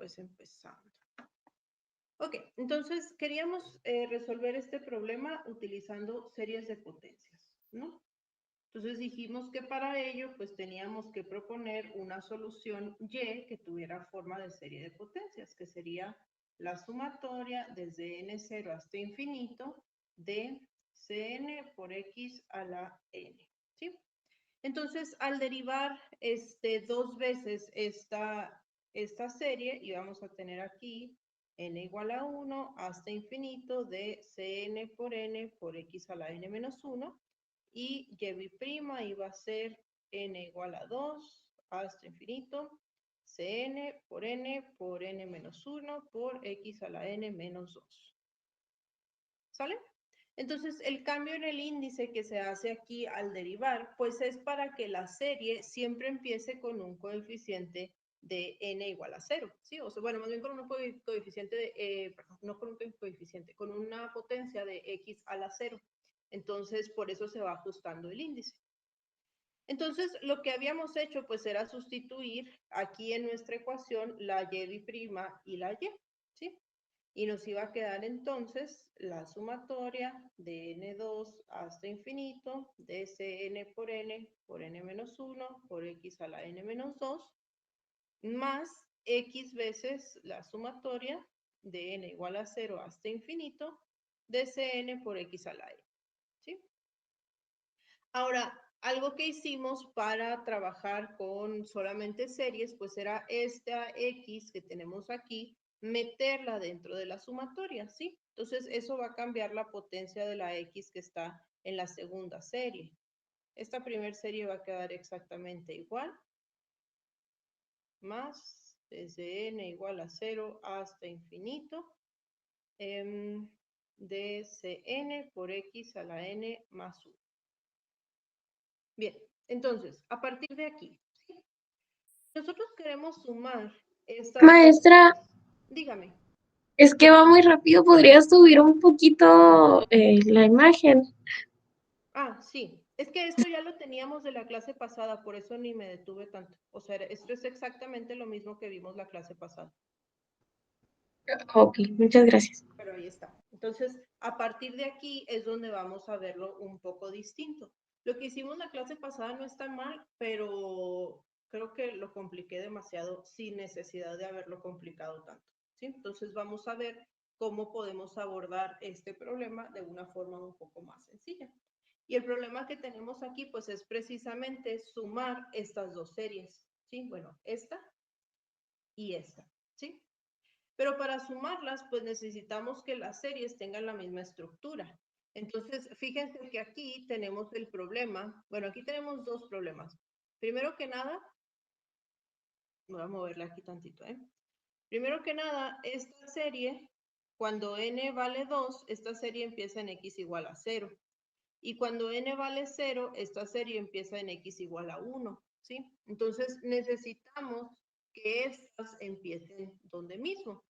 pues empezando. Ok, entonces queríamos resolver este problema utilizando series de potencias, ¿no? Entonces dijimos que para ello pues teníamos que proponer una solución Y que tuviera forma de serie de potencias, que sería la sumatoria desde n0 hasta infinito de Cn por x a la n, ¿sí? Entonces, al derivar dos veces esta serie, y vamos a tener aquí n igual a 1 hasta infinito de Cn por x a la n menos 1, y y' iba a ser n igual a 2 hasta infinito, Cn por n menos 1 por x a la n menos 2. ¿Sale? Entonces, el cambio en el índice que se hace aquí al derivar, pues es para que la serie siempre empiece con un coeficiente de n igual a 0, ¿sí? O sea, bueno, más bien con un coeficiente de, perdón, no con un coeficiente, con una potencia de x a la 0. Entonces, por eso se va ajustando el índice. Entonces, lo que habíamos hecho, pues, era sustituir aquí en nuestra ecuación la y' y la y, ¿sí? Y nos iba a quedar entonces la sumatoria de n2 hasta infinito de Cn por n menos 1 por x a la n menos 2 más x veces la sumatoria de n igual a 0 hasta infinito de Cn por x a la n, ¿sí? Ahora, algo que hicimos para trabajar con solamente series, pues era esta x que tenemos aquí, meterla dentro de la sumatoria, ¿sí? Entonces, eso va a cambiar la potencia de la x que está en la segunda serie. Esta primera serie va a quedar exactamente igual, más desde n igual a 0 hasta infinito, de Cn por x a la n más 1. Bien, entonces, a partir de aquí, ¿sí? Nosotros queremos sumar estas dos Maestra, series. Dígame. es que va muy rápido, ¿podría subir un poquito la imagen? Ah, sí. Es que esto ya lo teníamos de la clase pasada, por eso ni me detuve tanto. O sea, esto es exactamente lo mismo que vimos la clase pasada. Ok, muchas gracias. Pero ahí está. Entonces, a partir de aquí es donde vamos a verlo un poco distinto. Lo que hicimos la clase pasada no está mal, pero creo que lo compliqué demasiado sin necesidad de haberlo complicado tanto, ¿sí? Entonces, vamos a ver cómo podemos abordar este problema de una forma un poco más sencilla. Y el problema que tenemos aquí, pues, es precisamente sumar estas dos series, ¿sí? Bueno, esta y esta, ¿sí? Pero para sumarlas, pues necesitamos que las series tengan la misma estructura. Entonces, fíjense que aquí tenemos el problema. Bueno, aquí tenemos dos problemas. Primero que nada, voy a moverla aquí tantito, ¿eh? Primero que nada, esta serie, cuando n vale 2, esta serie empieza en x igual a 0. Y cuando n vale 0, esta serie empieza en x igual a 1, ¿sí? Entonces, necesitamos que estas empiecen donde mismo.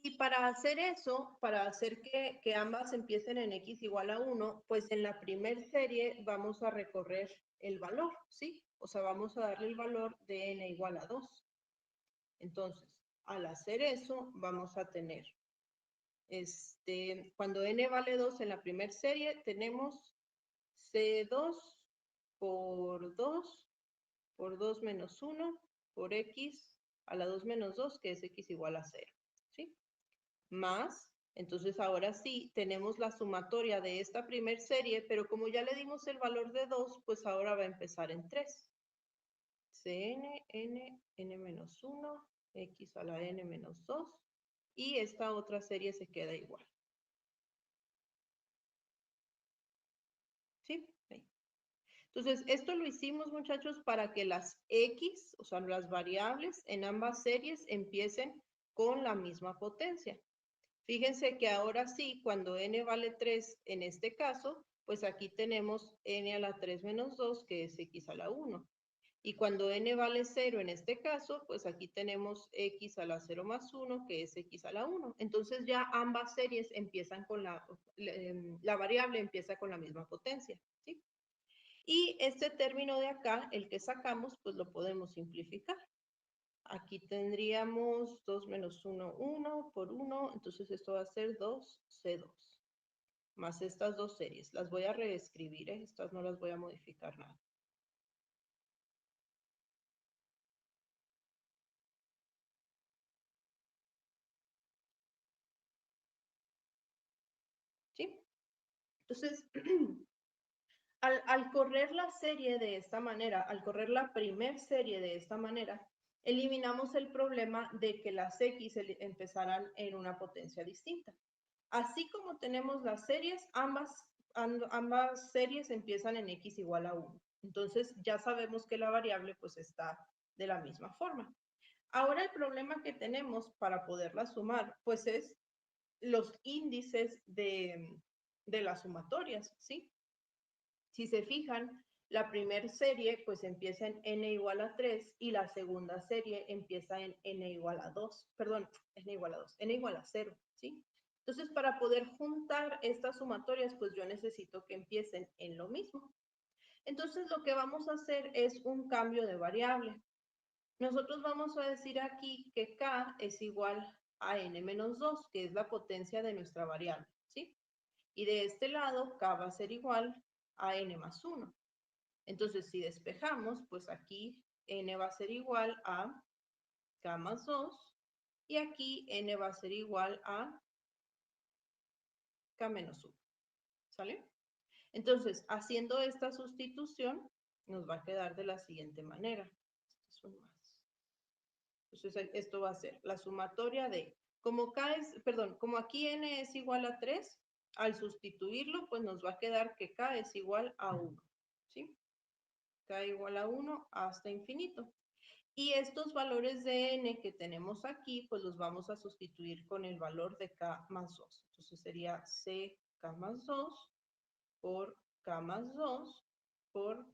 Y para hacer eso, para hacer que ambas empiecen en x igual a 1, pues en la primer serie vamos a recorrer el valor, ¿sí? O sea, vamos a darle el valor de n igual a 2. Entonces, al hacer eso, vamos a tener, cuando n vale 2 en la primera serie, tenemos c2 por 2 menos 1 por x a la 2 menos 2, que es x igual a 0, ¿sí? Más, entonces ahora sí, tenemos la sumatoria de esta primer serie, pero como ya le dimos el valor de 2, pues ahora va a empezar en 3. Cn, n menos 1, x a la n menos 2, y esta otra serie se queda igual. ¿Sí? Ahí. Entonces, esto lo hicimos, muchachos, para que las x, o sea, las variables en ambas series empiecen con la misma potencia. Fíjense que ahora sí, cuando n vale 3 en este caso, pues aquí tenemos n a la 3 menos 2, que es x a la 1. Y cuando n vale 0 en este caso, pues aquí tenemos x a la 0 más 1, que es x a la 1. Entonces ya ambas series empiezan con la variable empieza con la misma potencia, ¿sí? Y este término de acá, el que sacamos, pues lo podemos simplificar. Aquí tendríamos 2 menos 1, 1 por 1, entonces esto va a ser 2C2, más estas dos series. Las voy a reescribir, estas no las voy a modificar nada. ¿Sí? Entonces, al correr la serie de esta manera, al correr la primer serie de esta manera, eliminamos el problema de que las X empezaran en una potencia distinta. Así como tenemos las series, ambas series empiezan en X igual a 1. Entonces ya sabemos que la variable pues está de la misma forma. Ahora el problema que tenemos para poderla sumar pues es los índices de las sumatorias, ¿sí? Si se fijan, la primera serie pues empieza en n igual a 3 y la segunda serie empieza en n igual a 2, perdón, n igual a 2, n igual a 0, ¿sí? Entonces, para poder juntar estas sumatorias, pues yo necesito que empiecen en lo mismo. Entonces, lo que vamos a hacer es un cambio de variable. Nosotros vamos a decir aquí que k es igual a n menos 2, que es la potencia de nuestra variable, ¿sí? Y de este lado, k va a ser igual a n más 1. Entonces, si despejamos, pues aquí n va a ser igual a k más 2 y aquí n va a ser igual a k menos 1. ¿Sale? Entonces, haciendo esta sustitución, nos va a quedar de la siguiente manera. Entonces, esto va a ser la sumatoria de, como como aquí n es igual a 3, al sustituirlo, pues nos va a quedar que k es igual a 1, ¿sí? K igual a 1 hasta infinito. Y estos valores de n que tenemos aquí, pues los vamos a sustituir con el valor de k más 2. Entonces sería ck más 2 por k más 2 por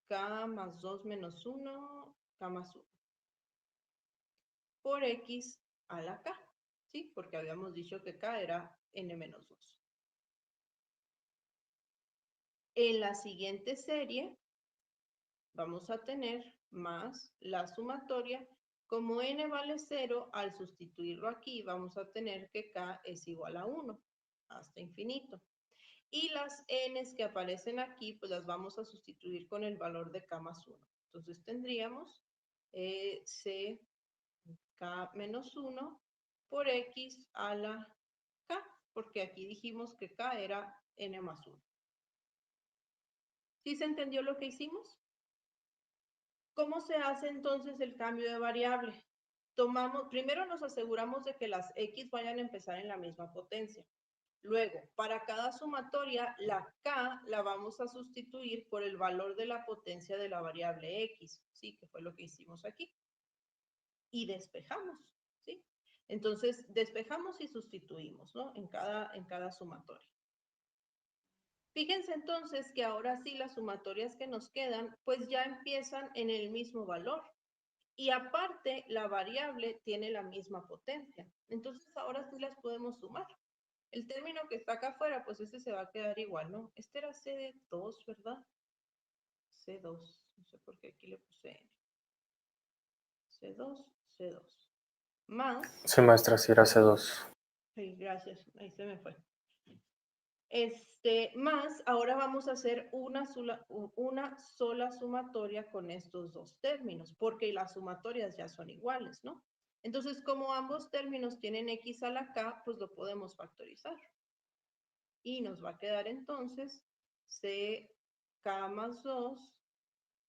k más 2 menos 1, k más 1. Por x a la k, ¿sí? Porque habíamos dicho que k era n menos 2. En la siguiente serie vamos a tener más la sumatoria. Como n vale 0, al sustituirlo aquí vamos a tener que k es igual a 1 hasta infinito. Y las n's que aparecen aquí, pues las vamos a sustituir con el valor de k más 1. Entonces tendríamos c k menos 1 por x a la k, porque aquí dijimos que k era n más 1. ¿Sí se entendió lo que hicimos? ¿Cómo se hace entonces el cambio de variable? Primero nos aseguramos de que las x vayan a empezar en la misma potencia. Luego, para cada sumatoria, la k la vamos a sustituir por el valor de la potencia de la variable x, ¿sí? Que fue lo que hicimos aquí. Y despejamos, ¿sí? Entonces, despejamos y sustituimos, ¿no? En cada sumatoria. Fíjense entonces que ahora sí las sumatorias que nos quedan, pues ya empiezan en el mismo valor. Y aparte, la variable tiene la misma potencia. Entonces, ahora sí las podemos sumar. El término que está acá afuera, pues ese se va a quedar igual, ¿no? Este era C2, ¿verdad? C2. No sé por qué aquí le puse N. C2, C2. Más. Sí, maestra, sí era C2. Sí, gracias. Ahí se me fue. Más, ahora vamos a hacer una sola sumatoria con estos dos términos, porque las sumatorias ya son iguales, ¿no? Entonces, como ambos términos tienen x a la k, pues lo podemos factorizar. Y nos va a quedar entonces ck más 2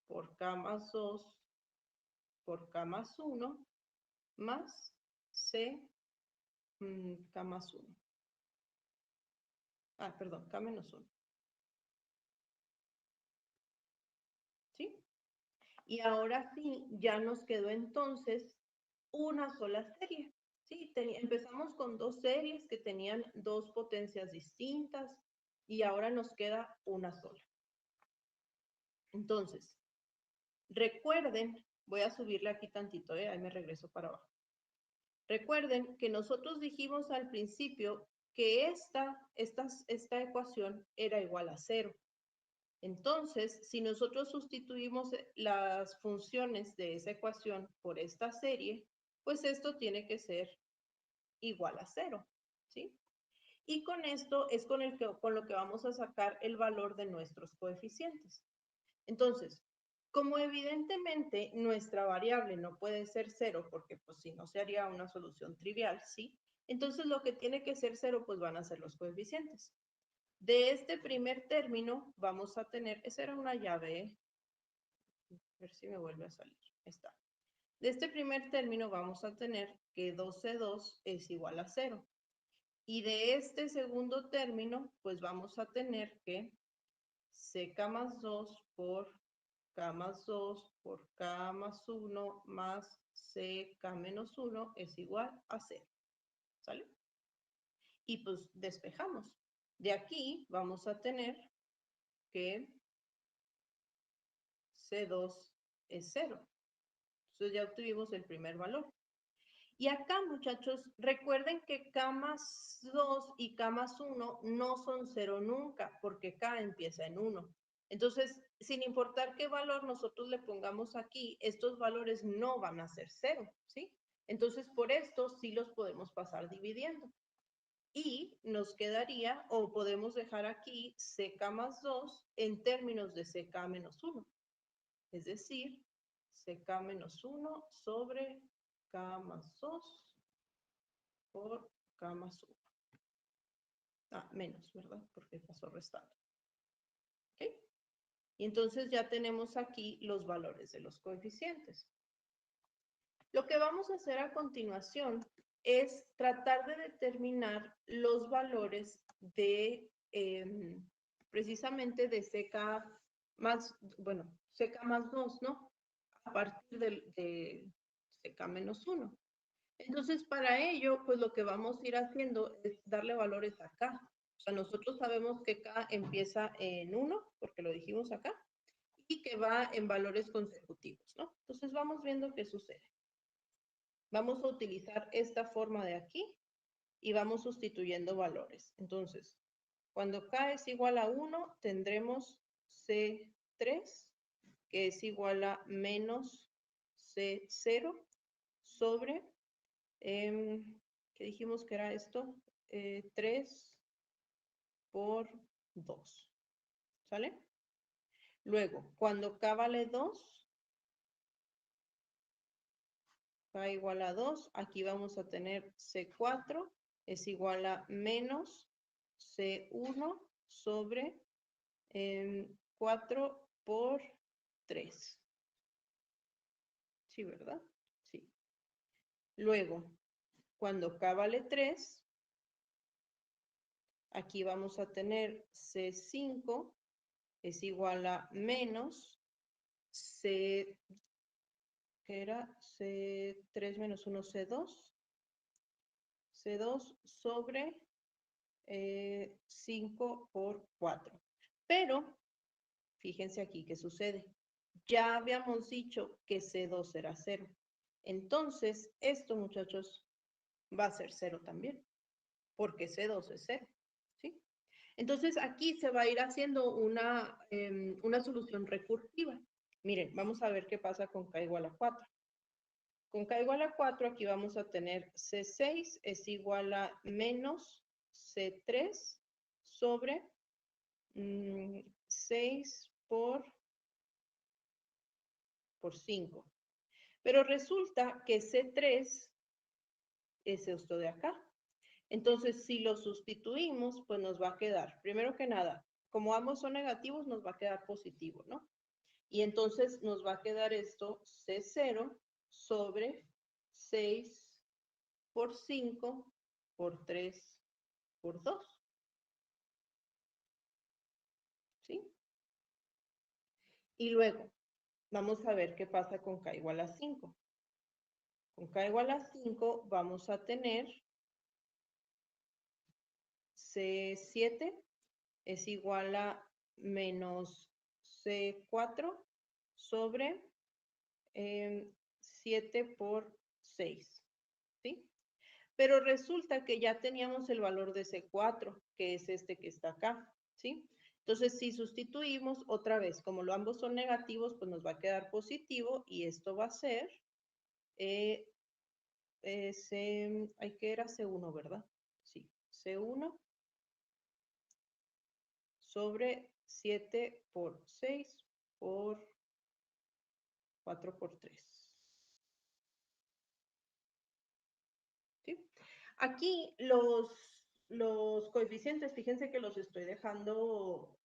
por k más 2 por k más 1 más k más 1. Ah, perdón, k menos 1. ¿Sí? Y ahora sí, ya nos quedó entonces una sola serie. ¿Sí? Empezamos con dos series que tenían dos potencias distintas y ahora nos queda una sola. Entonces, recuerden, voy a subirle aquí tantito, ahí me regreso para abajo. Recuerden que nosotros dijimos al principio que esta ecuación era igual a 0. Entonces, si nosotros sustituimos las funciones de esa ecuación por esta serie, pues esto tiene que ser igual a 0, ¿sí? Y con esto es con lo que vamos a sacar el valor de nuestros coeficientes. Entonces, como evidentemente nuestra variable no puede ser 0, porque pues si no se haría una solución trivial, ¿sí? Entonces lo que tiene que ser 0 pues van a ser los coeficientes. De este primer término vamos a tener, esa era una llave, a ver si me vuelve a salir, está. De este primer término vamos a tener que 2C2 es igual a 0. Y de este segundo término, pues vamos a tener que CK más 2 por K más 2 por K más 1 más CK menos 1 es igual a 0. ¿Sale? Y pues despejamos. De aquí vamos a tener que C2 es 0. Entonces ya obtuvimos el primer valor. Y acá, muchachos, recuerden que K más 2 y K más 1 no son 0 nunca, porque K empieza en 1. Entonces, sin importar qué valor nosotros le pongamos aquí, estos valores no van a ser 0, ¿sí? Entonces, por esto sí los podemos pasar dividiendo. Y nos quedaría, o podemos dejar aquí, CK más 2 en términos de CK menos 1. Es decir, CK menos 1 sobre K más 2 por K más 1. Menos, ¿verdad? Porque pasó restando. ¿Ok? Y entonces ya tenemos aquí los valores de los coeficientes. Lo que vamos a hacer a continuación es tratar de determinar los valores de precisamente de CK más, bueno, CK más 2, ¿no? A partir de CK menos 1. Entonces, para ello, pues lo que vamos a ir haciendo es darle valores a K. O sea, nosotros sabemos que K empieza en 1, porque lo dijimos acá, y que va en valores consecutivos, ¿no? Entonces, vamos viendo qué sucede. Vamos a utilizar esta forma de aquí y vamos sustituyendo valores. Entonces, cuando K es igual a 1, tendremos C3, que es igual a menos C0 sobre ¿qué dijimos que era esto? 3 por 2. ¿Sale? Luego, cuando K vale 2, K igual a 2, aquí vamos a tener C4 es igual a menos C1 sobre 4 por 3. Sí, ¿verdad? Sí. Luego, cuando K vale 3, aquí vamos a tener C5 es igual a menos C, ¿qué era? C3 menos 1, C2. C2 sobre 5 por 4. Pero, fíjense aquí qué sucede. Ya habíamos dicho que C2 era 0. Entonces, esto, muchachos, va a ser 0 también, porque C2 es 0. ¿Sí? Entonces, aquí se va a ir haciendo una solución recursiva. Miren, vamos a ver qué pasa con K igual a 4. Con K igual a 4, aquí vamos a tener C6 es igual a menos C3 sobre 6 por 5. Pero resulta que C3 es esto de acá. Entonces, si lo sustituimos, pues nos va a quedar, primero que nada, como ambos son negativos, nos va a quedar positivo, ¿no? Y entonces nos va a quedar esto C0 sobre 6 por 5 por 3 por 2. ¿Sí? Y luego, vamos a ver qué pasa con K igual a 5. Con K igual a 5 vamos a tener C7 es igual a menos C4 sobre 7 por 6. ¿Sí? Pero resulta que ya teníamos el valor de C4, que es este que está acá. ¿Sí? Entonces, si sustituimos otra vez, como ambos son negativos, pues nos va a quedar positivo y esto va a ser, ¿qué era? C1, ¿verdad? Sí, C1 sobre 7 por 6 por 4 por 3. ¿Sí? Aquí los coeficientes, fíjense que los estoy dejando,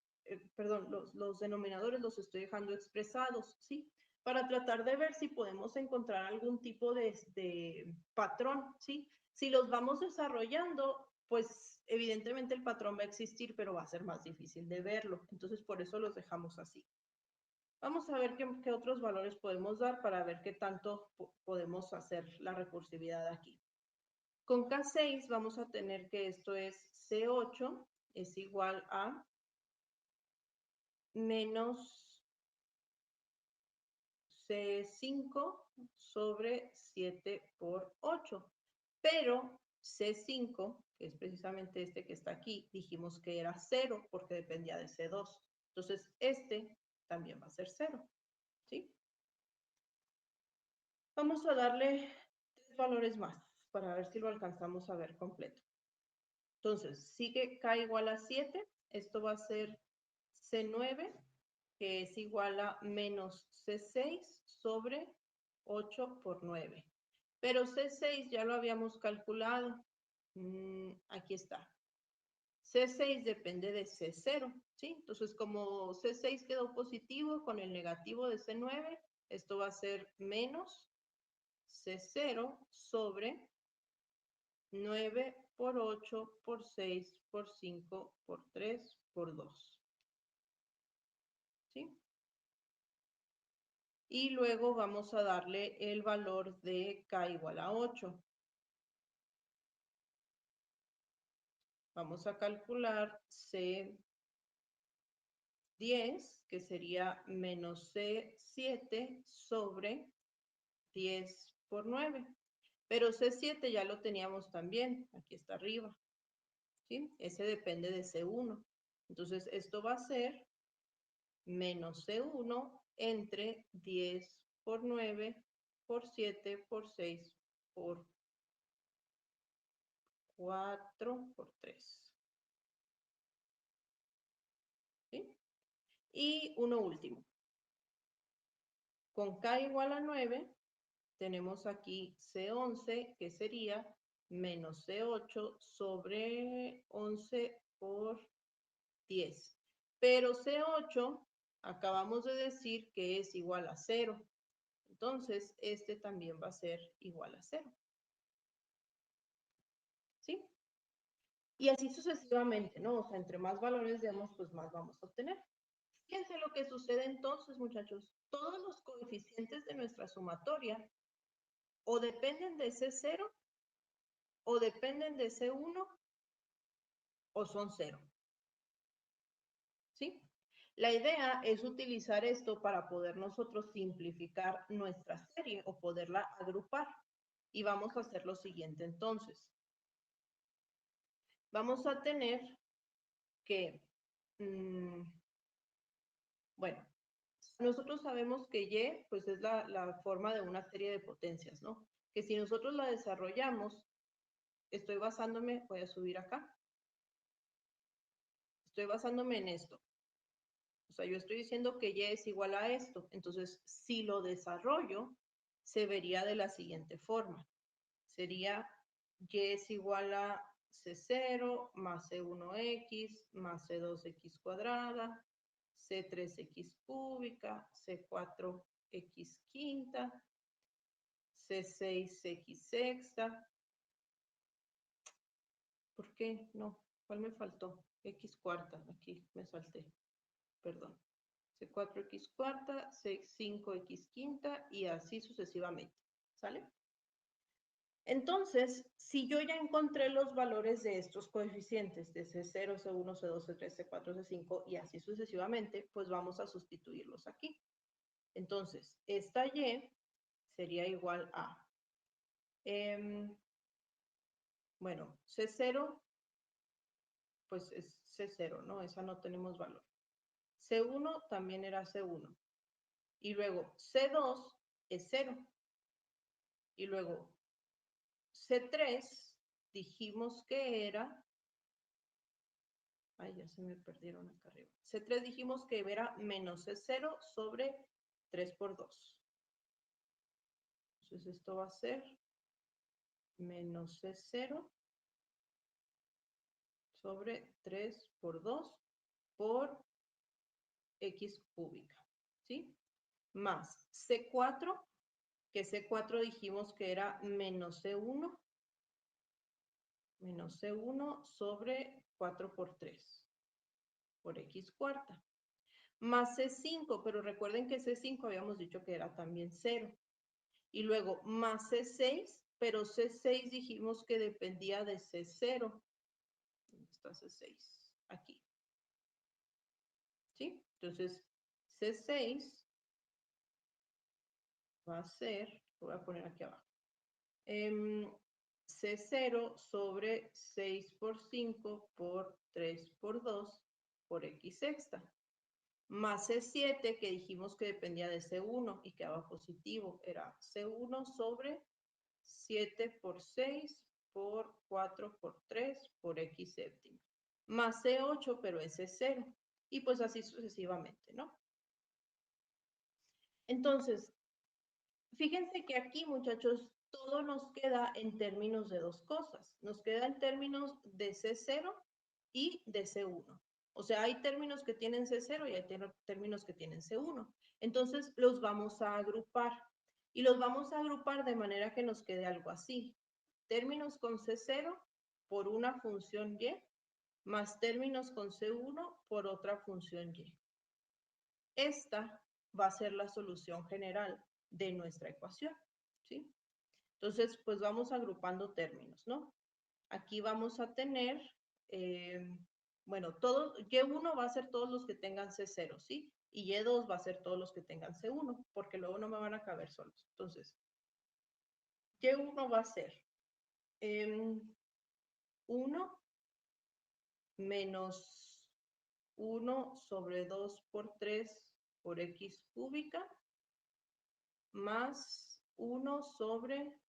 perdón, los denominadores los estoy dejando expresados, ¿sí? Para tratar de ver si podemos encontrar algún tipo de patrón, ¿sí? Si los vamos desarrollando, pues evidentemente el patrón va a existir, pero va a ser más difícil de verlo. Entonces, por eso los dejamos así. Vamos a ver qué otros valores podemos dar para ver qué tanto podemos hacer la recursividad aquí. Con K6 vamos a tener que esto es C8 es igual a menos C5 sobre 7 por 8. Pero C5, que es precisamente este que está aquí, dijimos que era 0 porque dependía de C2. Entonces, este también va a ser 0. ¿Sí? Vamos a darle 3 valores más para ver si lo alcanzamos a ver completo. Entonces, sigue K igual a 7. Esto va a ser C9, que es igual a menos C6 sobre 8 por 9. Pero C6 ya lo habíamos calculado. Aquí está. C6 depende de C0, ¿sí? Entonces, como C6 quedó positivo con el negativo de C9, esto va a ser menos C0 sobre 9 por 8 por 6 por 5 por 3 por 2. ¿Sí? Y luego vamos a darle el valor de K igual a 8. Vamos a calcular C10, que sería menos C7 sobre 10 por 9. Pero C7 ya lo teníamos también, aquí está arriba. ¿Sí? Ese depende de C1. Entonces, esto va a ser menos C1 entre 10 por 9 por 7 por 6 por 4 por 3. ¿Sí? Y uno último. Con K igual a 9, tenemos aquí C11, que sería menos C8 sobre 11 por 10. Pero C8, acabamos de decir que es igual a 0. Entonces, este también va a ser igual a 0. ¿Sí? Y así sucesivamente, ¿no? O sea, entre más valores demos, pues más vamos a obtener. Fíjense lo que sucede entonces, muchachos. Todos los coeficientes de nuestra sumatoria o dependen de C0 o dependen de C1 o son 0. ¿Sí? La idea es utilizar esto para poder nosotros simplificar nuestra serie o poderla agrupar. Y vamos a hacer lo siguiente entonces. Vamos a tener que, bueno, nosotros sabemos que Y, pues es la forma de una serie de potencias, ¿no? Que si nosotros la desarrollamos, estoy basándome, voy a subir acá, estoy basándome en esto. O sea, yo estoy diciendo que Y es igual a esto. Entonces, si lo desarrollo, se vería de la siguiente forma. Sería Y es igual a C0 más C1X más C2X cuadrada, C3X cúbica, C4X quinta, C6X sexta. ¿Por qué? No, ¿cuál me faltó? X cuarta, aquí me salté, perdón. C4X cuarta, C5X quinta y así sucesivamente. ¿Sale? Entonces, si yo ya encontré los valores de estos coeficientes, de C0, C1, C2, C3, C4, C5 y así sucesivamente, pues vamos a sustituirlos aquí. Entonces, esta Y sería igual a, bueno, C0, pues es C0, ¿no? Esa no tenemos valor. C1 también era C1. Y luego C2 es 0. Y luego C3 dijimos que era... Ay, ya se me perdieron acá arriba. C3 dijimos que era menos C0 sobre 3 por 2. Entonces esto va a ser menos C0 sobre 3 por 2 por X cúbica, ¿sí? Más C4, que C4 dijimos que era menos C1 sobre 4 por 3 por X cuarta. Más C5, pero recuerden que C5 habíamos dicho que era también 0. Y luego más C6, pero C6 dijimos que dependía de C0. ¿Dónde está C6? Aquí. ¿Sí? Entonces, C6 va a ser, lo voy a poner aquí abajo, C0 sobre 6 por 5 por 3 por 2 por X sexta. Más C7, que dijimos que dependía de C1 y quedaba positivo, era C1 sobre 7 por 6 por 4 por 3 por X séptima. Más C8, pero ese es 0. Y pues así sucesivamente, ¿no? Entonces, fíjense que aquí, muchachos, todo nos queda en términos de dos cosas. Nos queda en términos de C0 y de C1. O sea, hay términos que tienen C0 y hay términos que tienen C1. Entonces, los vamos a agrupar. Y los vamos a agrupar de manera que nos quede algo así. Términos con C0 por una función Y, más términos con C1 por otra función Y. Esta va a ser la solución general de nuestra ecuación, ¿sí? Entonces, pues vamos agrupando términos, ¿no? Aquí vamos a tener, bueno, Y1 va a ser todos los que tengan C0, ¿sí? Y Y2 va a ser todos los que tengan C1, porque luego no me van a caber solos. Entonces, Y1 va a ser 1 menos 1 sobre 2 por 3 por X cúbica más 1 sobre,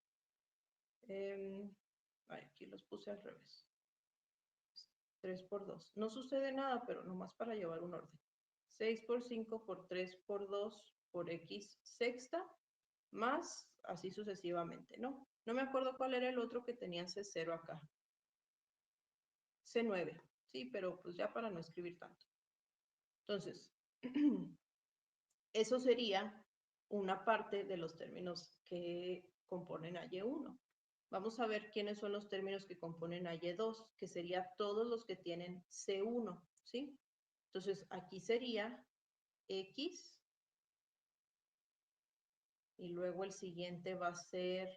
aquí los puse al revés, 3 por 2. No sucede nada, pero nomás para llevar un orden. 6 por 5 por 3 por 2 por X sexta, más así sucesivamente, ¿no? No me acuerdo cuál era el otro que tenía C0 acá. C9, sí, pero pues ya para no escribir tanto. Entonces, eso sería una parte de los términos que componen a Y1. Vamos a ver quiénes son los términos que componen a Y2, que sería todos los que tienen C1, ¿sí? Entonces, aquí sería X, y luego el siguiente va a ser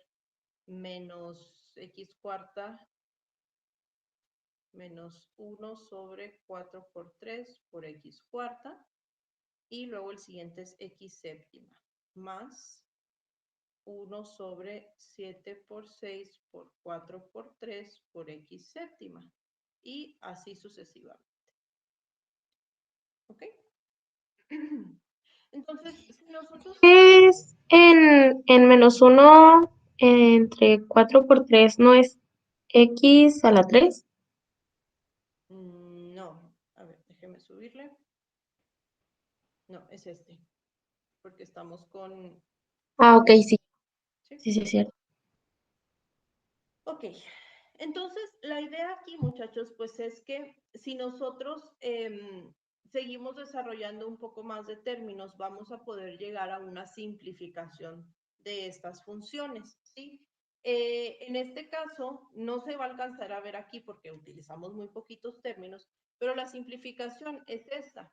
menos X cuarta, menos 1 sobre 4 por 3 por X cuarta, y luego el siguiente es X séptima, más 1 sobre 7 por 6 por 4 por 3 por X séptima. Y así sucesivamente. ¿Ok? Entonces, si nosotros... Es en menos uno entre 4 por 3, ¿no es x a la 3? No, a ver, déjeme subirle. No, es este, porque estamos con... Ah, ok, sí, ¿Sí? sí, sí, es cierto. Ok, entonces la idea aquí, muchachos, pues es que si nosotros seguimos desarrollando un poco más de términos, vamos a poder llegar a una simplificación de estas funciones, ¿sí? En este caso, no se va a alcanzar a ver aquí porque utilizamos muy poquitos términos, pero la simplificación es esta.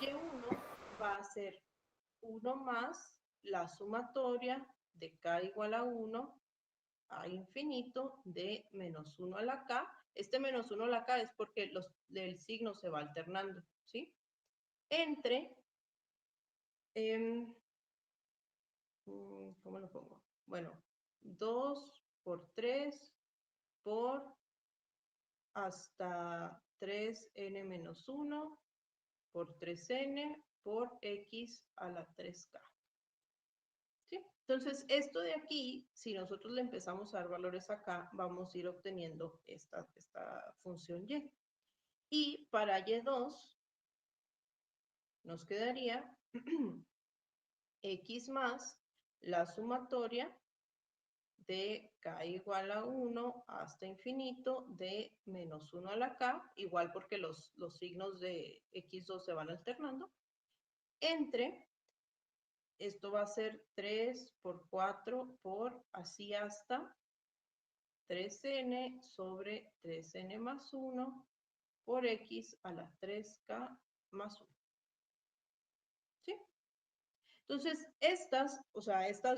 Y1 va a ser 1 más la sumatoria de k igual a 1 a infinito de menos 1 a la k. Este menos 1 a la k es porque el signo se va alternando, ¿sí? Entre, ¿cómo lo pongo? Bueno, 2 por 3 por hasta 3n menos 1 por 3n por x a la 3k. ¿Sí? Entonces, esto de aquí, si nosotros le empezamos a dar valores acá, vamos a ir obteniendo esta función y. Y para y2 nos quedaría x más la sumatoria de k igual a 1 hasta infinito de menos 1 a la k, igual porque los signos de x2 se van alternando, entre, esto va a ser 3 por 4 por así hasta 3n sobre 3n más 1 por x a la 3k más 1. ¿Sí? Entonces, estas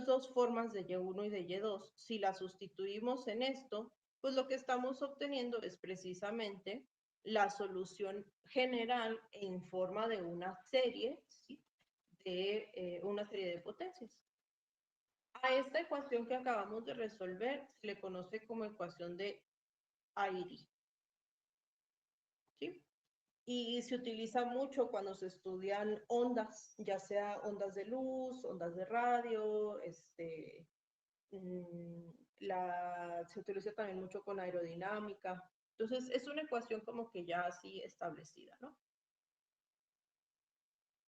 dos formas de y1 y de y2, si las sustituimos en esto, pues lo que estamos obteniendo es precisamente la solución general en forma de una serie, ¿sí? De una serie de potencias. A esta ecuación que acabamos de resolver se le conoce como ecuación de Airy. ¿Sí? Y se utiliza mucho cuando se estudian ondas, ya sea ondas de luz, ondas de radio, se utiliza también mucho con aerodinámica. Entonces, es una ecuación como que ya así establecida, ¿no?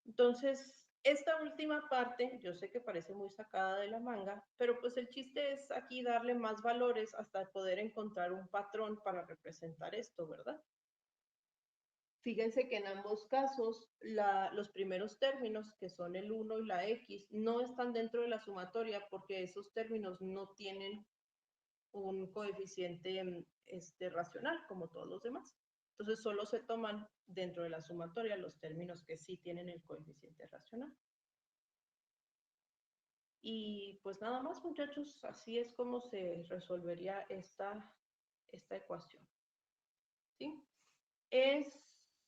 Entonces, esta última parte, yo sé que parece muy sacada de la manga, pero pues el chiste es aquí darle más valores hasta poder encontrar un patrón para representar esto, ¿verdad? Fíjense que en ambos casos los primeros términos, que son el 1 y la x, no están dentro de la sumatoria porque esos términos no tienen un coeficiente racional como todos los demás. Entonces solo se toman dentro de la sumatoria los términos que sí tienen el coeficiente racional. Y pues nada más, muchachos, así es como se resolvería esta ecuación. ¿Sí? Es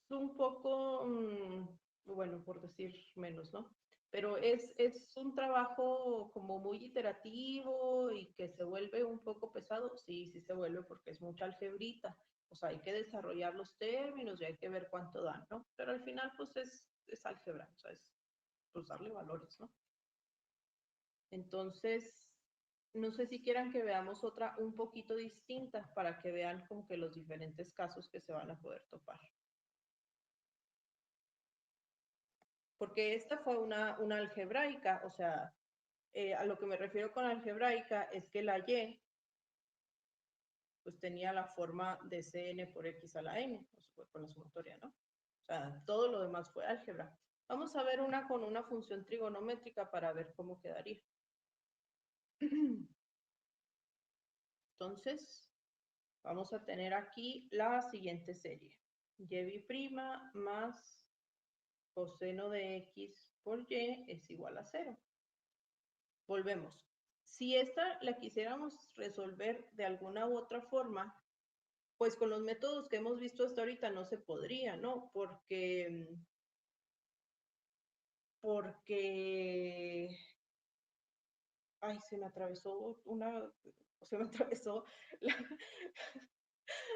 un poco, bueno, por decir menos, ¿no? Pero es un trabajo como muy iterativo y que se vuelve un poco pesado. Sí, sí se vuelve porque es mucha algebrita. O sea, hay que desarrollar los términos y hay que ver cuánto dan, ¿no? Pero al final, pues es álgebra, o sea, es pues darle valores, ¿no? Entonces, no sé si quieran que veamos otra un poquito distinta para que vean como que los diferentes casos que se van a poder topar. Porque esta fue una algebraica, o sea, a lo que me refiero con algebraica es que la y pues tenía la forma de cn por x a la n, o sea, con la sumatoria, ¿no? O sea, todo lo demás fue álgebra. Vamos a ver una con una función trigonométrica para ver cómo quedaría. Entonces, vamos a tener aquí la siguiente serie. Y' más coseno de x por y es igual a 0. Volvemos. Si esta la quisiéramos resolver de alguna u otra forma, pues con los métodos que hemos visto hasta ahorita no se podría, ¿no? Porque, ay, se me atravesó la,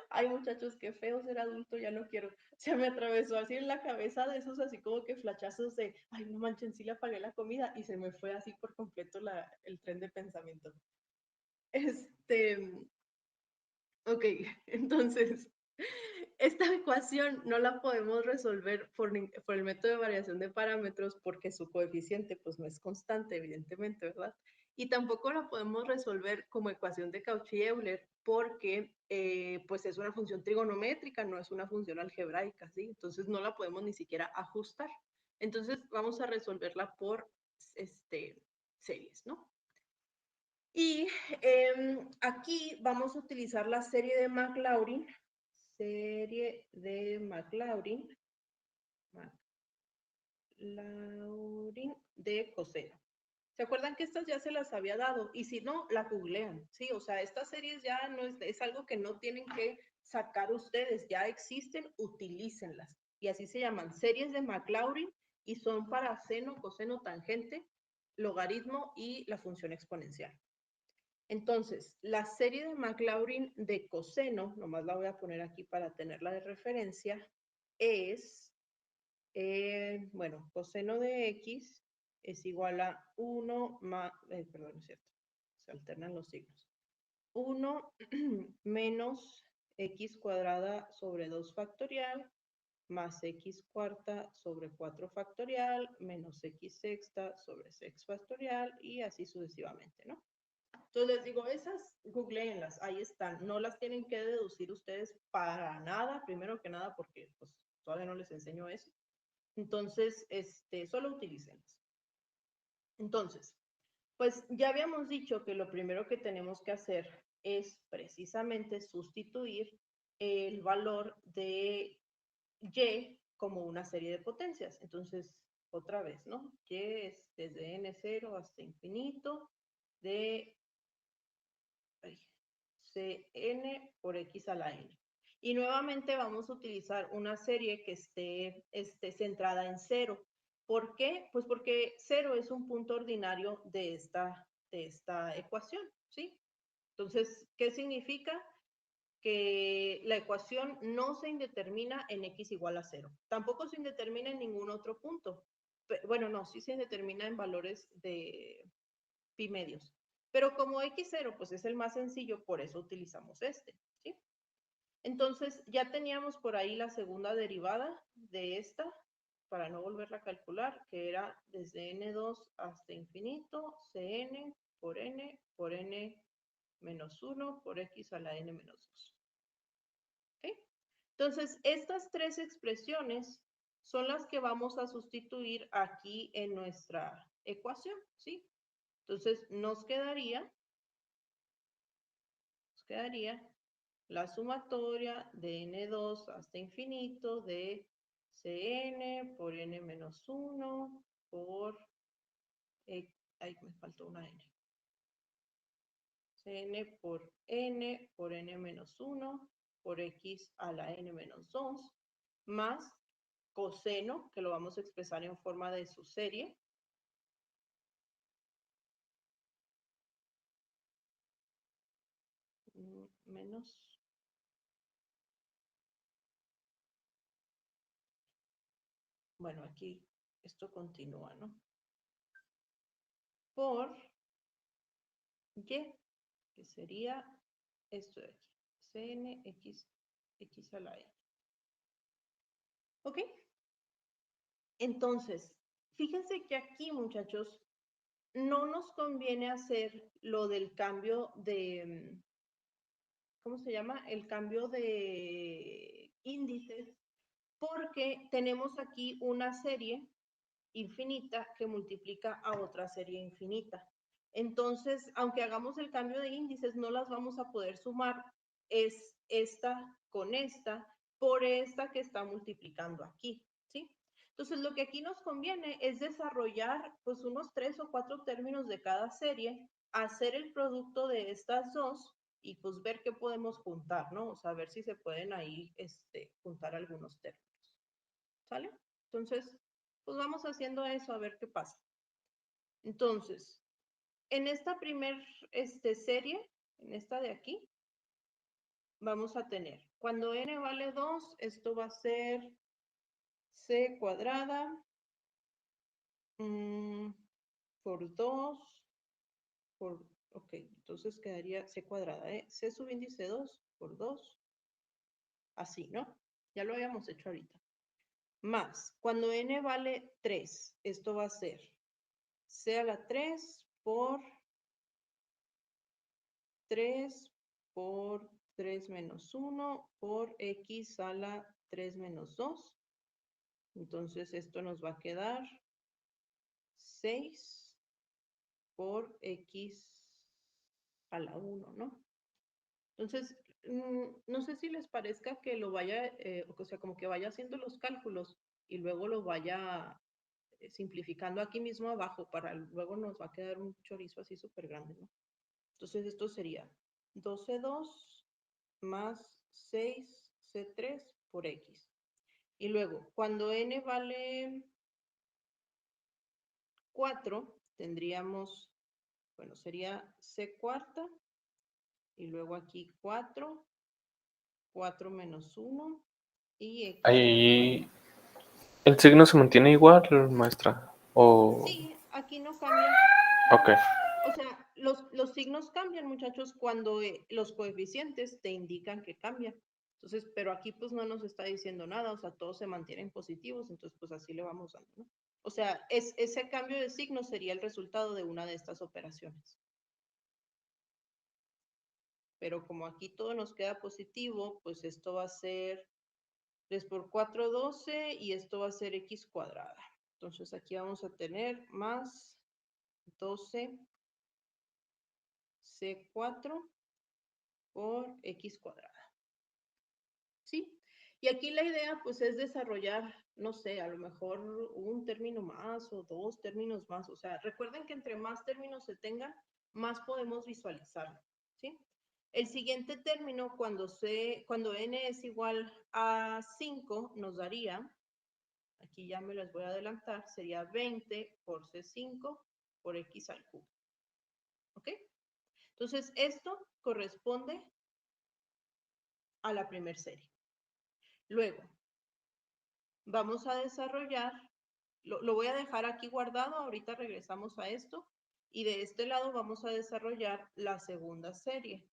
ay, muchachos, qué feo ser adulto, ya no quiero. Se me atravesó así en la cabeza de esos así como que flachazos de, ay, no manchen, sí le apagué la comida y se me fue así por completo el tren de pensamiento. Ok, entonces, esta ecuación no la podemos resolver por el método de variación de parámetros porque su coeficiente pues no es constante, evidentemente, ¿verdad? Y tampoco la podemos resolver como ecuación de Cauchy-Euler porque pues es una función trigonométrica, no es una función algebraica, ¿sí? Entonces no la podemos ni siquiera ajustar. Entonces vamos a resolverla por series, ¿no? Y aquí vamos a utilizar la serie de Maclaurin. Serie de Maclaurin. Maclaurin de coseno. ¿Se acuerdan que estas ya se las había dado? Y si no, la googlean, ¿sí? O sea, estas series ya no es algo que no tienen que sacar ustedes, ya existen, utilícenlas. Y así se llaman series de Maclaurin y son para seno, coseno, tangente, logaritmo y la función exponencial. Entonces, la serie de Maclaurin de coseno, nomás la voy a poner aquí para tenerla de referencia, es bueno, coseno de x es igual a 1 más, perdón, es cierto, se alternan los signos. 1 menos x cuadrada sobre 2 factorial más x cuarta sobre 4 factorial menos x sexta sobre 6 factorial y así sucesivamente, ¿no? Entonces les digo, esas googleenlas, ahí están, no las tienen que deducir ustedes para nada, primero que nada porque pues todavía no les enseño eso. Entonces, solo utilícenlas. Entonces, pues ya habíamos dicho que lo primero que tenemos que hacer es precisamente sustituir el valor de y como una serie de potencias. Entonces, otra vez, ¿no? Y es desde n0 hasta infinito de Cn por x a la n. Y nuevamente vamos a utilizar una serie que esté centrada en 0. ¿Por qué? Pues porque 0 es un punto ordinario de esta ecuación, ¿sí? Entonces, ¿qué significa? Que la ecuación no se indetermina en x igual a 0. Tampoco se indetermina en ningún otro punto. Bueno, no, sí se indetermina en valores de pi medios. Pero como x0 pues es el más sencillo, por eso utilizamos este, ¿sí? Entonces ya teníamos por ahí la segunda derivada de esta, para no volverla a calcular, que era desde n2 hasta infinito, cn por n menos 1 por x a la n menos 2. ¿Okay? Entonces, estas tres expresiones son las que vamos a sustituir aquí en nuestra ecuación, ¿sí? Entonces, nos quedaría la sumatoria de n2 hasta infinito de cn por n menos 1 por... ahí me faltó una n. Cn por n menos 1 por x a la n menos 2 más coseno, que lo vamos a expresar en forma de su serie, menos bueno, aquí esto continúa, ¿no? Por y, que sería esto de aquí, cn x a la n. ¿Ok? Entonces, fíjense que aquí, muchachos, no nos conviene hacer lo del cambio de, ¿cómo se llama? El cambio de índices, porque tenemos aquí una serie infinita que multiplica a otra serie infinita. Entonces, aunque hagamos el cambio de índices, no las vamos a poder sumar. Es esta con esta por esta que está multiplicando aquí, ¿sí? Entonces, lo que aquí nos conviene es desarrollar pues unos 3 o 4 términos de cada serie, hacer el producto de estas dos y pues ver qué podemos juntar, ¿no? O sea, ver si se pueden ahí juntar algunos términos. ¿Sale? Entonces, pues vamos haciendo eso a ver qué pasa. Entonces, en esta primer serie, en esta de aquí, vamos a tener, cuando n vale 2, esto va a ser c cuadrada por 2, ok, entonces quedaría c cuadrada, c subíndice 2 por 2, así, ¿no? Ya lo habíamos hecho ahorita. Más, cuando n vale 3, esto va a ser c a la 3 por 3 por 3 menos 1 por x a la 3 menos 2. Entonces esto nos va a quedar 6 por x a la 1, ¿no? Entonces, no sé si les parezca que lo vaya, o sea, como que vaya haciendo los cálculos y luego lo vaya simplificando aquí mismo abajo para luego nos va a quedar un chorizo así súper grande, ¿no? Entonces esto sería 12,2 más 6c3 por x. Y luego, cuando n vale 4, tendríamos, bueno, sería c cuarta, y luego aquí 4 menos 1, y x. Ahí ¿El signo se mantiene igual, maestra? O... Sí, aquí no cambia. Ok. O sea, los signos cambian, muchachos, cuando los coeficientes te indican que cambian. Entonces, pero aquí pues no nos está diciendo nada, o sea, todos se mantienen positivos, entonces pues así le vamos dando, ¿no? O sea, ese cambio de signo sería el resultado de una de estas operaciones. Pero como aquí todo nos queda positivo, pues esto va a ser 3 por 4, 12, y esto va a ser x cuadrada. Entonces aquí vamos a tener más 12 C4 por x cuadrada. ¿Sí? Y aquí la idea pues es desarrollar, no sé, a lo mejor un término más o dos términos más. O sea, recuerden que entre más términos se tengan, más podemos visualizarlo. ¿Sí? El siguiente término, cuando n es igual a 5, nos daría, aquí ya me las voy a adelantar, sería 20 por C5 por x al cubo. ¿Ok? Entonces, esto corresponde a la primera serie. Luego, vamos a desarrollar, lo voy a dejar aquí guardado, ahorita regresamos a esto, y de este lado vamos a desarrollar la segunda serie,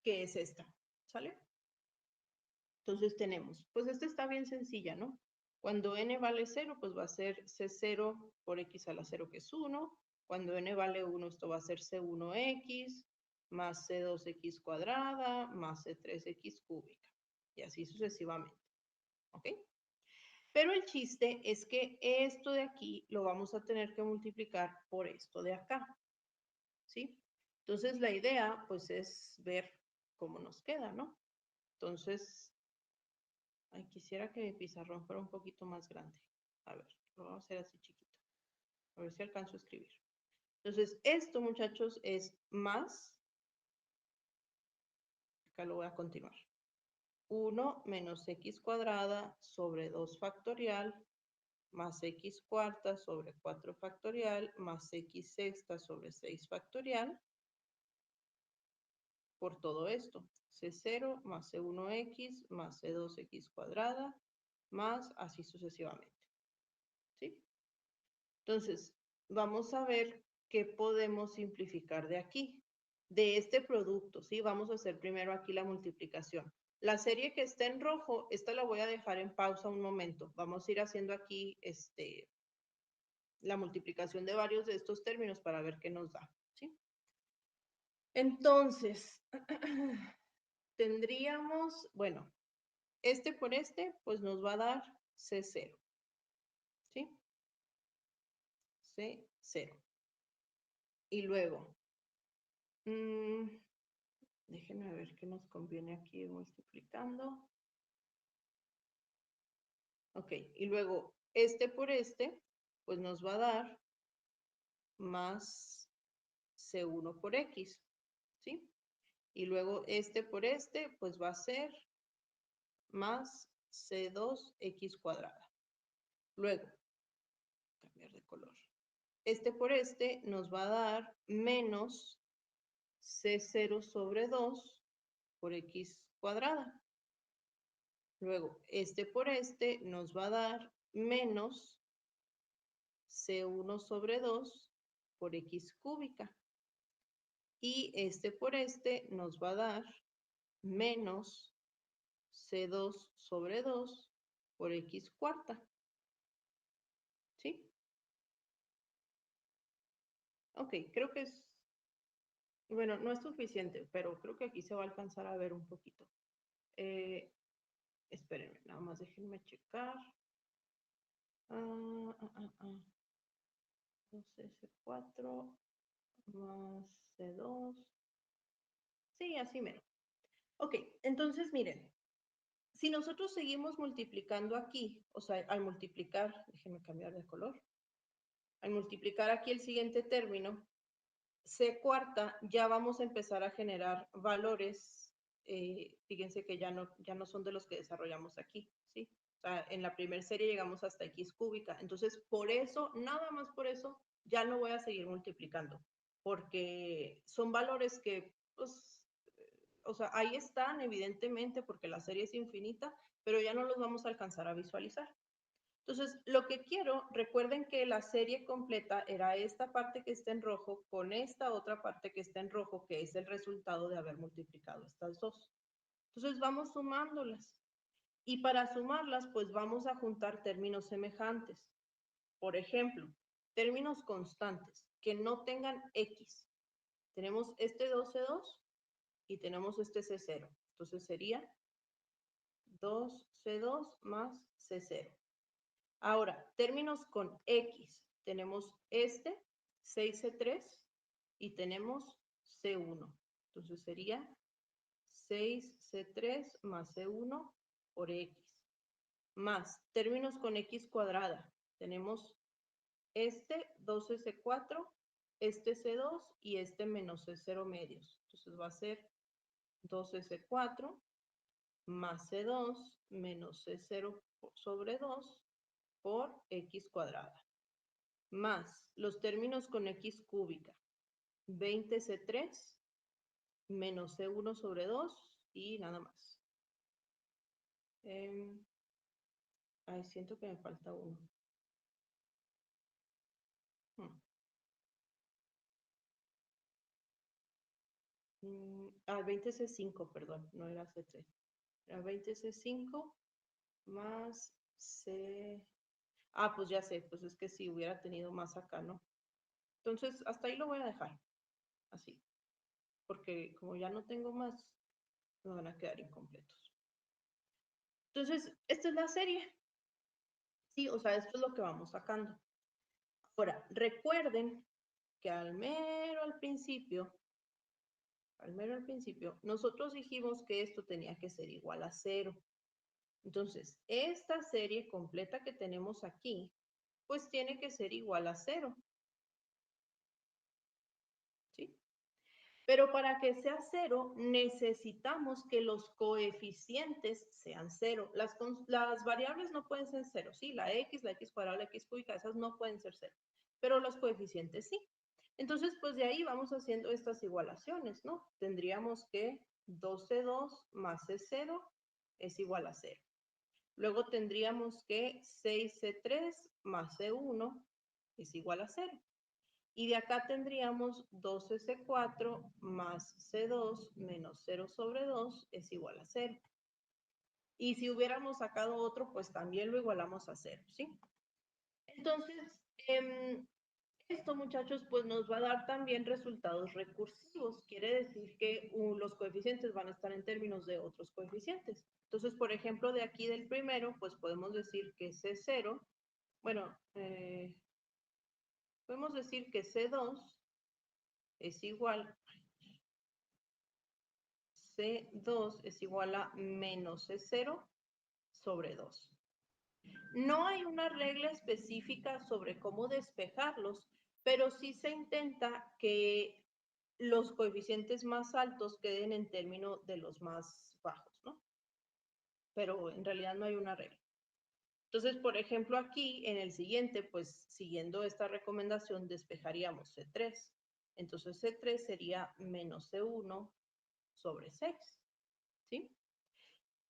que es esta, ¿sale? Entonces tenemos, pues esta está bien sencilla, ¿no? Cuando n vale 0, pues va a ser C0 por x a la 0, que es 1. Cuando n vale 1, esto va a ser C1x más C2x cuadrada más C3x cúbica. Y así sucesivamente. ¿Ok? Pero el chiste es que esto de aquí lo vamos a tener que multiplicar por esto de acá. ¿Sí? Entonces la idea, pues, es ver cómo nos queda, ¿no? Entonces, ay, quisiera que mi pizarrón fuera un poquito más grande. A ver, lo vamos a hacer así chiquito. A ver si alcanzo a escribir. Entonces, esto, muchachos, es más, acá lo voy a continuar, 1 menos x cuadrada sobre 2 factorial más x cuarta sobre 4 factorial más x sexta sobre 6 factorial por todo esto. C0 más C1x más C2x cuadrada más así sucesivamente. ¿Sí? Entonces, vamos a ver qué podemos simplificar de aquí, de este producto, ¿sí? Vamos a hacer primero aquí la multiplicación. La serie que está en rojo, esta la voy a dejar en pausa un momento. Vamos a ir haciendo aquí la multiplicación de varios de estos términos para ver qué nos da, ¿sí? Entonces, tendríamos, bueno, este por este, pues nos va a dar C0, ¿sí? C0. Y luego, déjenme ver qué nos conviene aquí multiplicando. Ok, y luego este por este, pues nos va a dar más C1 por X, ¿sí? Y luego este por este, pues va a ser más C2X cuadrada. Luego, cambiar de color. Este por este nos va a dar menos C0 sobre 2 por X cuadrada. Luego, este por este nos va a dar menos C1 sobre 2 por X cúbica. Y este por este nos va a dar menos C2 sobre 2 por X cuarta. ¿Sí? Ok, creo que es, bueno, no es suficiente, pero creo que aquí se va a alcanzar a ver un poquito. Espérenme, nada más déjenme checar. 12C4 más C2. Sí, así mero. Ok, entonces miren, si nosotros seguimos multiplicando aquí, o sea, al multiplicar, déjenme cambiar de color, al multiplicar aquí el siguiente término, C cuarta, ya vamos a empezar a generar valores, fíjense que ya no son de los que desarrollamos aquí, ¿sí? O sea, en la primera serie llegamos hasta X cúbica, entonces por eso, nada más por eso, ya no voy a seguir multiplicando, porque son valores que, pues, o sea, ahí están evidentemente porque la serie es infinita, pero ya no los vamos a alcanzar a visualizar. Entonces, lo que quiero, recuerden que la serie completa era esta parte que está en rojo con esta otra parte que está en rojo, que es el resultado de haber multiplicado estas dos. Entonces, vamos sumándolas. Y para sumarlas, pues vamos a juntar términos semejantes. Por ejemplo, términos constantes que no tengan X. Tenemos este 2C2 y tenemos este C0. Entonces sería 2C2 más C0. Ahora, términos con X. Tenemos este, 6C3, y tenemos C1. Entonces sería 6C3 más C1 por X. Más términos con X cuadrada. Tenemos este 2C4, este C2 y este menos C0 medios. Entonces va a ser 2C4 más C2 menos C0 sobre 2 por X cuadrada. Más los términos con X cúbica. 20C3 menos C1 sobre 2 y nada más. Siento que me falta uno. Ah, 20C5, perdón, no era C3. Era 20C5 más C... Ah, pues ya sé, pues es que si hubiera tenido más acá, ¿no? Entonces, hasta ahí lo voy a dejar, así. Porque como ya no tengo más, me van a quedar incompletos. Entonces, esta es la serie. Sí, o sea, esto es lo que vamos sacando. Ahora, recuerden que al mero al principio, nosotros dijimos que esto tenía que ser igual a 0. Entonces, esta serie completa que tenemos aquí, pues tiene que ser igual a 0. ¿Sí? Pero para que sea 0, necesitamos que los coeficientes sean 0. Las variables no pueden ser 0, ¿sí? La x cuadrada, la x cúbica, esas no pueden ser 0. Pero los coeficientes sí. Entonces, pues de ahí vamos haciendo estas igualaciones, ¿no? Tendríamos que 2C2 más C0 es igual a 0. Luego tendríamos que 6C3 más C1 es igual a 0. Y de acá tendríamos 2C4 más C2 menos 0 sobre 2 es igual a 0. Y si hubiéramos sacado otro, pues también lo igualamos a 0, ¿sí? Entonces, esto, muchachos, pues nos va a dar también resultados recursivos. Quiere decir que los coeficientes van a estar en términos de otros coeficientes. Entonces, por ejemplo, de aquí del primero, pues podemos decir que C0, bueno, podemos decir que C2 es igual, C2 es igual a menos C0 sobre 2. No hay una regla específica sobre cómo despejarlos, pero sí se intenta que los coeficientes más altos queden en términos de los más bajos, ¿no? Pero en realidad no hay una regla. Entonces, por ejemplo, aquí en el siguiente, pues siguiendo esta recomendación, despejaríamos C3. Entonces, C3 sería menos C1 sobre 6, ¿sí?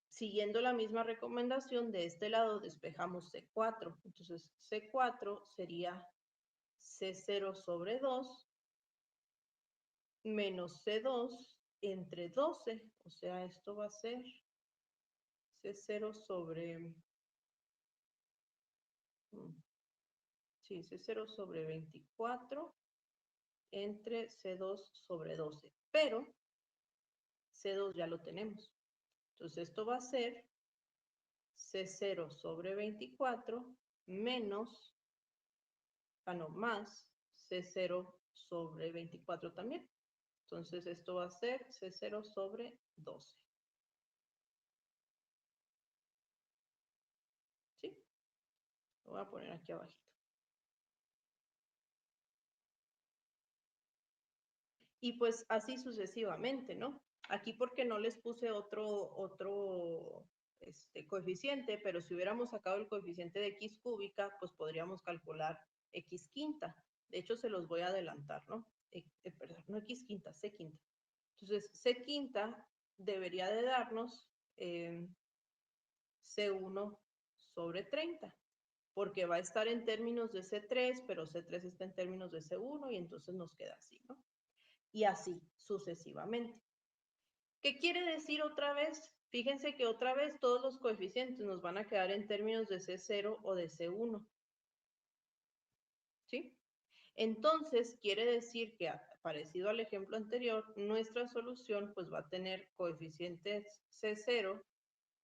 Siguiendo la misma recomendación, de este lado despejamos C4. Entonces, C4 sería C0 sobre 2 menos C2 entre 12. O sea, esto va a ser C0 sobre... Sí, C0 sobre 24 entre C2 sobre 12. Pero C2 ya lo tenemos. Entonces, esto va a ser C0 sobre 24 menos, más C0 sobre 24 también. Entonces, esto va a ser C0 sobre 12. ¿Sí? Lo voy a poner aquí abajito. Y pues así sucesivamente, ¿no? Aquí porque no les puse otro coeficiente, pero si hubiéramos sacado el coeficiente de x cúbica, pues podríamos calcular x quinta. De hecho, se los voy a adelantar, ¿no? Perdón, no x quinta, c quinta. Entonces, c quinta debería de darnos C1 sobre 30. porque va a estar en términos de C3, pero C3 está en términos de C1 y entonces nos queda así, ¿no? Y así sucesivamente. ¿Qué quiere decir otra vez? Fíjense que otra vez todos los coeficientes nos van a quedar en términos de C0 o de C1. ¿Sí? Entonces, quiere decir que, parecido al ejemplo anterior, nuestra solución pues va a tener coeficientes C0,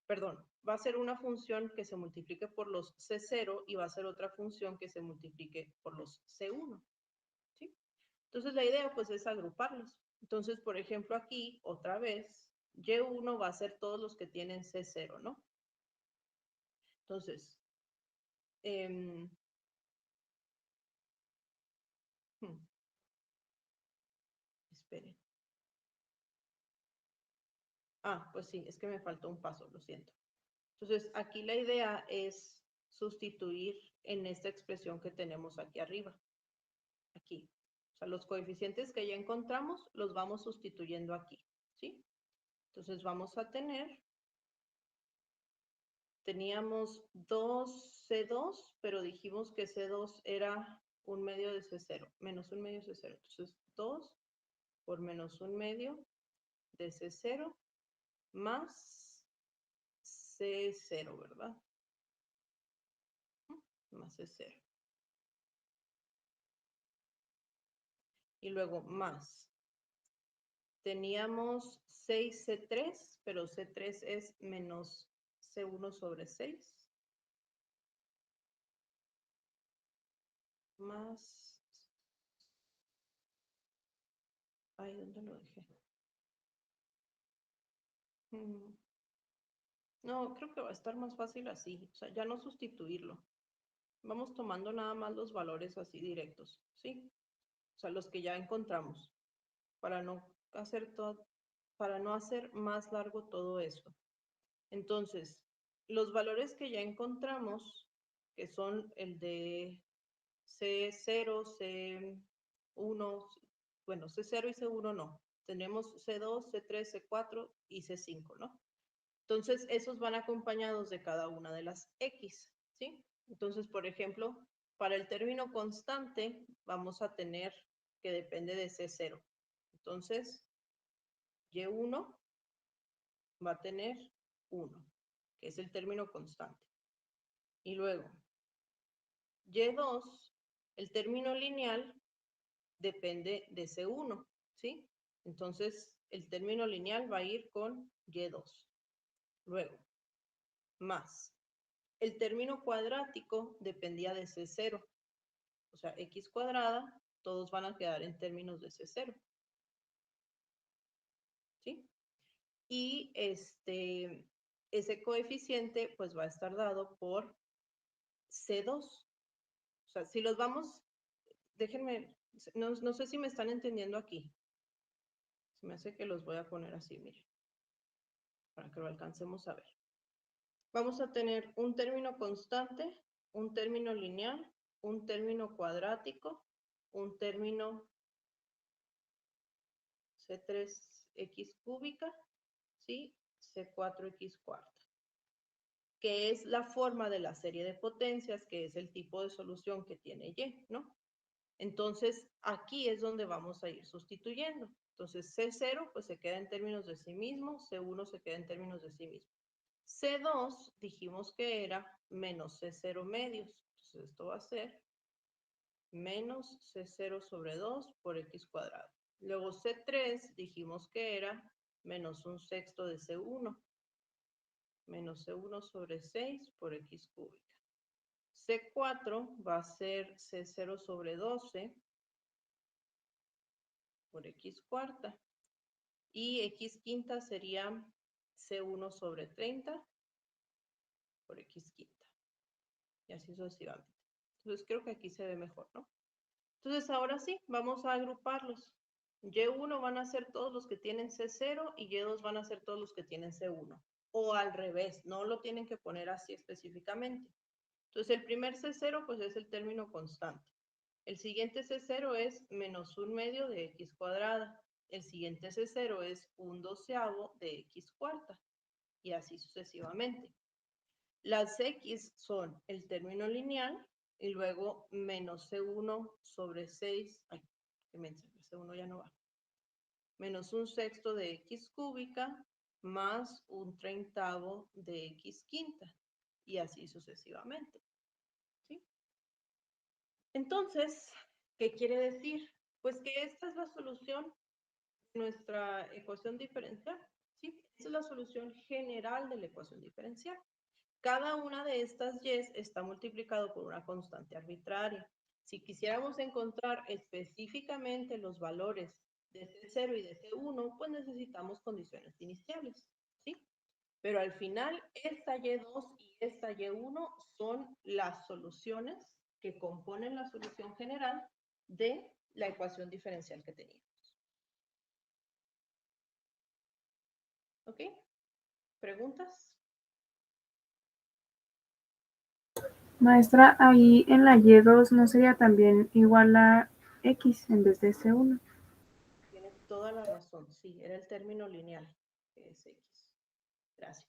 perdón, va a ser una función que se multiplique por los C0 y va a ser otra función que se multiplique por los C1. ¿Sí? Entonces, la idea pues es agruparlos. Entonces, por ejemplo, aquí, otra vez, Y1 va a ser todos los que tienen C0, ¿no? Entonces, hmm, esperen. Ah, pues sí, es que me faltó un paso, lo siento. Entonces, aquí la idea es sustituir en esta expresión que tenemos aquí arriba. Aquí. O sea, los coeficientes que ya encontramos los vamos sustituyendo aquí, ¿sí? Entonces vamos a teníamos 2C2, pero dijimos que C2 era un medio de C0, menos un medio de C0. Entonces 2 por menos un medio de C0 más C0, ¿verdad? Más C0. Y luego más. Teníamos 6C3, pero C3 es menos C1 sobre 6. Más... Ay, ¿dónde lo dejé? No, creo que va a estar más fácil así. O sea, ya no sustituirlo. Vamos tomando nada más los valores así directos, ¿sí? O sea, los que ya encontramos, para no hacer todo, para no hacer más largo todo esto. Entonces, los valores que ya encontramos, que son el de C0, C1, bueno, C0 y C1 no. Tenemos C2, C3, C4 y C5, ¿no? Entonces, esos van acompañados de cada una de las X, ¿sí? Entonces, por ejemplo, para el término constante vamos a tener que depende de C0. Entonces, Y1 va a tener 1, que es el término constante. Y luego, Y2, el término lineal depende de C1, ¿sí? Entonces, el término lineal va a ir con Y2. Luego, más. El término cuadrático dependía de C0. O sea, X cuadrada, todos van a quedar en términos de C0. ¿Sí? Y ese coeficiente pues va a estar dado por C2. O sea, si los vamos, déjenme, no sé si me están entendiendo aquí. Se me hace que los voy a poner así, miren, para que lo alcancemos a ver. Vamos a tener un término constante, un término lineal, un término cuadrático, un término C3X cúbica, ¿sí? C4X cuarta, que es la forma de la serie de potencias, que es el tipo de solución que tiene Y, ¿no? Entonces, aquí es donde vamos a ir sustituyendo. Entonces, C0 pues se queda en términos de sí mismo, C1 se queda en términos de sí mismo. C2 dijimos que era menos C0 medios. Entonces, esto va a ser menos C0 sobre 2 por X cuadrado. Luego C3 dijimos que era menos un sexto de C1. Menos C1 sobre 6 por X cúbica. C4 va a ser C0 sobre 12 por X cuarta. Y X quinta sería C1 sobre 30 por X quinta. Y así sucesivamente. Entonces creo que aquí se ve mejor, ¿no? Entonces ahora sí, vamos a agruparlos. Y1 van a ser todos los que tienen C0 y Y2 van a ser todos los que tienen C1. O al revés, no lo tienen que poner así específicamente. Entonces el primer C0 pues es el término constante. El siguiente C0 es menos un medio de X cuadrada. El siguiente C0 es un doceavo de X cuarta. Y así sucesivamente. Las X son el término lineal y luego menos C1 sobre 6, ay, qué mensa, el C1 ya no va, menos un sexto de X cúbica más un treintavo de X quinta y así sucesivamente. ¿Sí? Entonces, ¿qué quiere decir? Pues que esta es la solución de nuestra ecuación diferencial. ¿Sí? Esta es la solución general de la ecuación diferencial. Cada una de estas y está multiplicado por una constante arbitraria. Si quisiéramos encontrar específicamente los valores de C0 y de C1, pues necesitamos condiciones iniciales, ¿sí? Pero al final, esta Y2 y esta Y1 son las soluciones que componen la solución general de la ecuación diferencial que teníamos. ¿Ok? ¿Preguntas? Maestra, ahí en la Y2 no sería también igual a X en vez de C1. Tiene toda la razón, sí, era el término lineal, que es X. Gracias.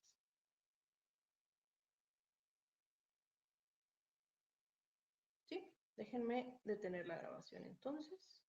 Sí, déjenme detener la grabación entonces.